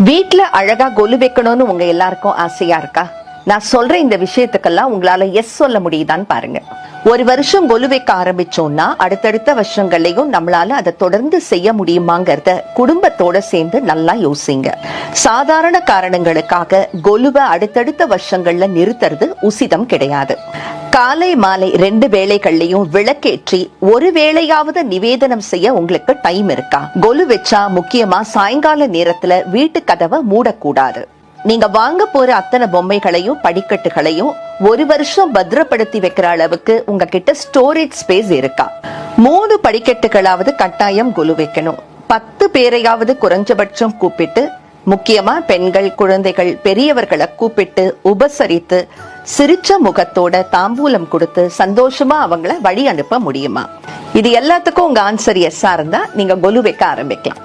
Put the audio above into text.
வீட்டுல அழகா கொலு வைக்கணும்னு உங்க எல்லாருக்கும் ஆசையா இருக்கா? நான் சொல்ற இந்த விஷயத்துக்கெல்லாம் உங்களால எஸ் சொல்ல முடியுதான்னு பாருங்க. ஒரு வருஷம் கொலு வைக்க ஆரம்பிச்சோம்னா அடுத்தடுத்த வருஷங்களையும் நம்மளால அதை தொடர்ந்து செய்ய முடியுமாங்கிறத குடும்பத்தோட சேர்ந்து நல்லா யோசிங்க. சாதாரண காரணங்களுக்காக கொலுவை அடுத்தடுத்த வருஷங்கள்ல நிறுத்துறது உசிதம் கிடையாது. காலை மாலை 2 வேளைகள்லயும் விளக்கேற்றி ஒரு வேளையாவது நிவேதனம் செய்ய உங்களுக்கு டைம் இருக்கா? கொலு வச்சா முக்கியமா சாயங்கால நேரத்துல வீட்டு கதவை மூடக்கூடாது. நீங்க வாங்க போற அத்தனை பொம்மைகளையும் படிக்கட்டுகளையும் ஒரு வருஷம் பத்திரப்படுத்தி வைக்கிற அளவுக்கு உங்ககிட்ட ஸ்டோரேஜ் ஸ்பேஸ் இருக்கா? 3 படிக்கட்டுகளாவது கட்டாயம் கொலு வைக்கணும். 10 பேரையாவது குறைஞ்சபட்சம் கூப்பிட்டு, முக்கியமா பெண்கள், குழந்தைகள், பெரியவர்களை கூப்பிட்டு உபசரித்து சிரிச்ச முகத்தோட தாம்பூலம் கொடுத்து சந்தோஷமா அவங்கள வழி அனுப்ப முடியுமா? இது எல்லாத்துக்கும் உங்க ஆன்சர் எஸ்ஸா இருந்தா நீங்க கொலு வைக்க ஆரம்பிக்கலாம்.